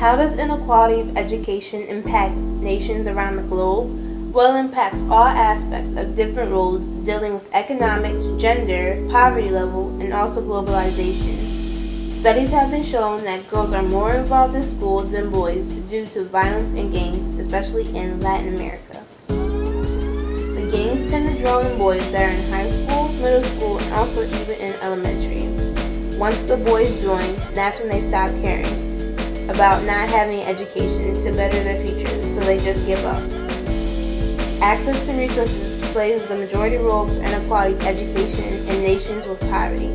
How does inequality of education impact nations around the globe? Well, it impacts all aspects of different roles dealing with economics, gender, poverty level, and also globalization. Studies have been shown that girls are more involved in school than boys due to violence and gangs, especially in Latin America. The gangs tend to draw in boys that are in high school, middle school, and also even in elementary. Once the boys join, that's when they stop caring about not having an education to better their futures, so they just give up. Access to resources plays the majority role for inequality of education in nations with poverty.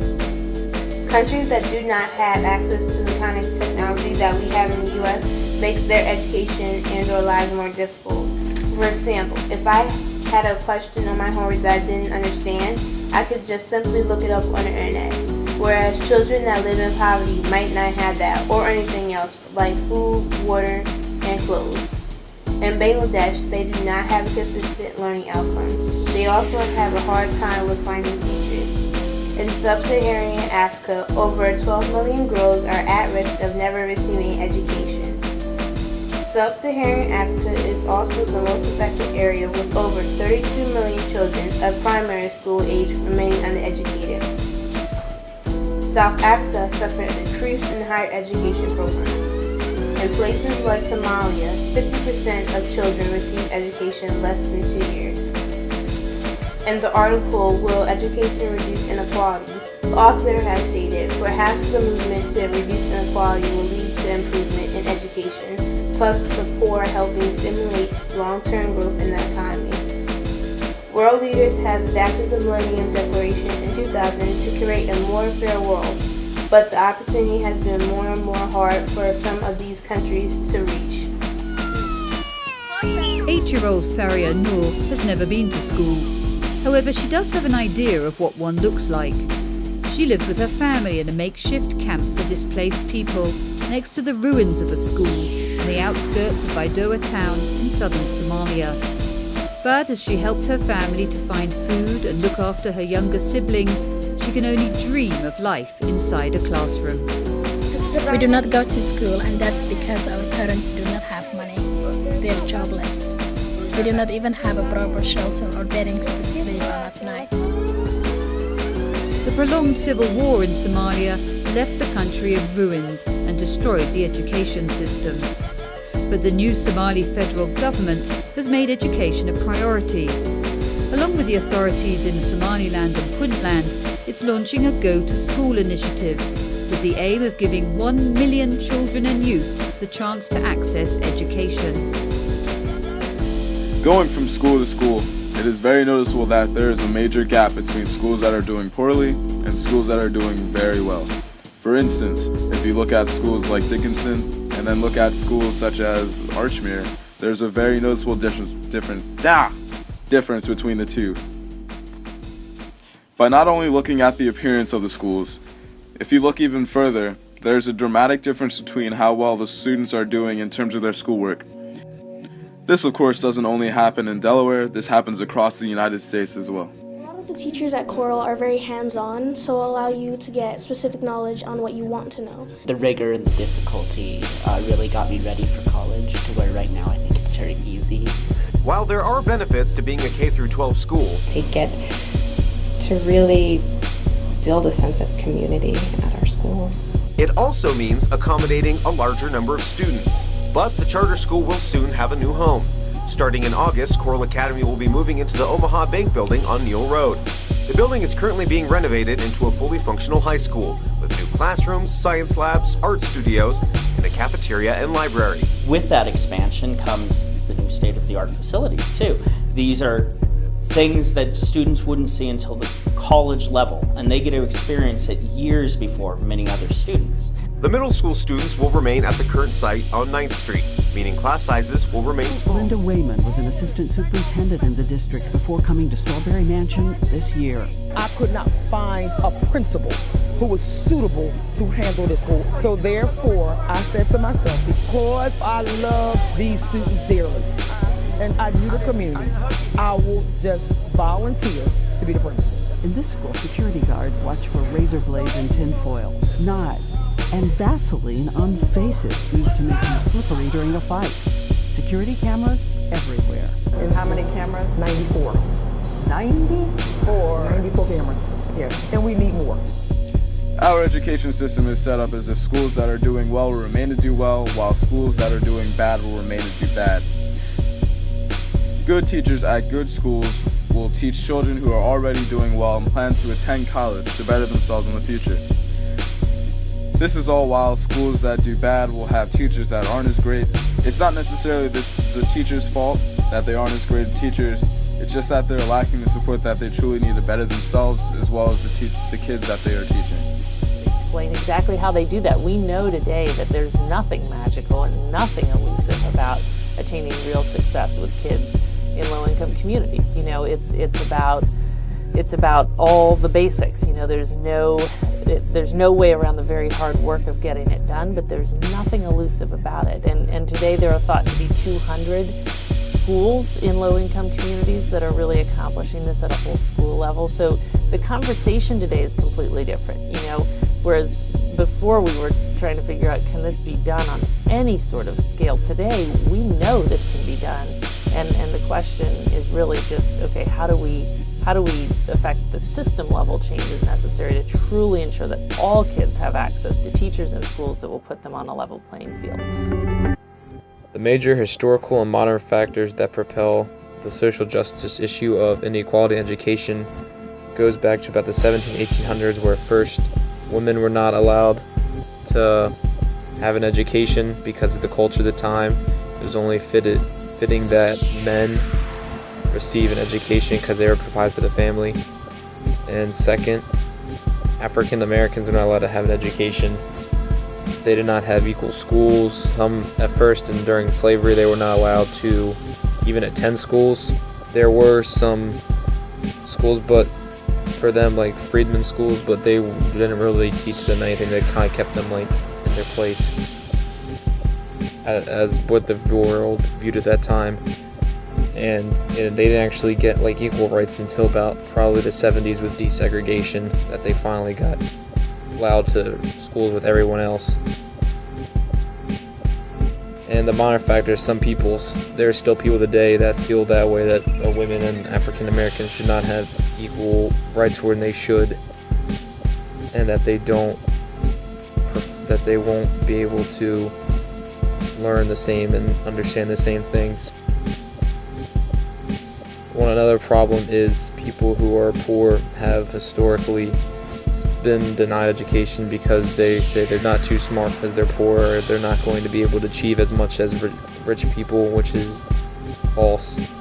Countries that do not have access to the kind of technology that we have in the U.S. makes their education and or lives more difficult. For example, if I had a question on my homework that I didn't understand, I could just simply look it up on the internet. Whereas children that live in poverty might not have that or anything else like food, water, and clothes. In Bangladesh, they do not have consistent learning outcomes. They also have a hard time with finding teachers. In sub-Saharan Africa, over 12 million girls are at risk of never receiving education. Sub-Saharan Africa is also the most affected area with over 32 million children of primary school age remaining uneducated. South Africa suffered a decrease in higher education programs. In places like Somalia, 50% of children receive education less than 2 years. In the article, Will Education Reduce Inequality? The author has stated, perhaps the movement to reduce inequality will lead to improvement in education, plus the poor helping stimulate long-term growth in the economy. World leaders have adapted the Millennium Declaration in 2000 to create a more fair world, but the opportunity has been more and more hard for some of these countries to reach. 8-year-old Faria Noor has never been to school. However, she does have an idea of what one looks like. She lives with her family in a makeshift camp for displaced people next to the ruins of a school on the outskirts of Baidoa town in southern Somalia. But as she helps her family to find food and look after her younger siblings, she can only dream of life inside a classroom. We do not go to school, and that's because our parents do not have money. They're jobless. We do not even have a proper shelter or beddings to sleep on at night. The prolonged civil war in Somalia left the country in ruins and destroyed the education system. But the new Somali federal government has made education a priority. Along with the authorities in Somaliland and Puntland, it's launching a Go to School initiative with the aim of giving 1 million children and youth the chance to access education. Going from school to school, it is very noticeable that there is a major gap between schools that are doing poorly and schools that are doing very well. For instance, if you look at schools like Dickinson and then look at schools such as Archmere, there's a very noticeable difference between the two. By not only looking at the appearance of the schools, if you look even further, there's a dramatic difference between how well the students are doing in terms of their schoolwork. This, of course, doesn't only happen in Delaware, this happens across the United States as well. A lot of the teachers at Coral are very hands-on, so allow you to get specific knowledge on what you want to know. The rigor and the difficulty really got me ready for college, to where right now I think it's very easy. While there are benefits to being a K-12 school, they get to really build a sense of community at our school. It also means accommodating a larger number of students. But the charter school will soon have a new home. Starting in August, Coral Academy will be moving into the Omaha Bank building on Neal Road. The building is currently being renovated into a fully functional high school with new classrooms, science labs, art studios, and a cafeteria and library. With that expansion comes the new state-of-the-art facilities too. These are things that students wouldn't see until the college level, and they get to experience it years before many other students. The middle school students will remain at the current site on 9th Street, meaning class sizes will remain small. Linda Wayman was an assistant superintendent in the district before coming to Strawberry Mansion this year. I could not find a principal who was suitable to handle this school. So therefore, I said to myself, because I love these students dearly, and I knew the community, I will just volunteer to be the principal. In this school, security guards watch for razor blades and tinfoil, knives, and Vaseline on faces used to make them slippery during a fight. Security cameras everywhere. And how many cameras? 94. 94 cameras, yes. And we need more. Our education system is set up as if schools that are doing well will remain to do well, while schools that are doing bad will remain to do bad. Good teachers at good schools will teach children who are already doing well and plan to attend college to better themselves in the future. This is all while schools that do bad will have teachers that aren't as great. It's not necessarily the teacher's fault that they aren't as great as teachers. It's just that they're lacking the support that they truly need to better themselves as well as the kids that they are teaching. Explain exactly how they do that. We know today that there's nothing magical and nothing elusive about attaining real success with kids in low-income communities. You know, it's about all the basics. You know, there's no way around the very hard work of getting it done, but there's nothing elusive about it. And today there are thought to be 200 schools in low-income communities that are really accomplishing this at a whole school level. So the conversation today is completely different. You know, whereas before we were trying to figure out, can this be done on any sort of scale? Today we know this can be done, and the question is really just, okay, how do we affect the system level changes necessary to truly ensure that all kids have access to teachers and schools that will put them on a level playing field? The major historical and modern factors that propel the social justice issue of inequality in education goes back to about the 1800s, where first women were not allowed to have an education because of the culture of the time. It was only fitting that men receive an education because they were provided for the family. And second, African Americans were not allowed to have an education. They did not have equal schools. Some at first and during slavery they were not allowed to even attend schools. There were some schools, but for them, like freedmen schools, but they didn't really teach them anything. They kind of kept them like in their place as what the world viewed at that time. And they didn't actually get like equal rights until about probably the 70s with desegregation, that they finally got allowed to schools with everyone else. And the modern factor is there are still people today that feel that way, that women and African Americans should not have equal rights when they should, and that they won't be able to learn the same and understand the same things. Another problem is people who are poor have historically been denied education because they say they're not too smart because they're poor, or they're not going to be able to achieve as much as rich people, which is false.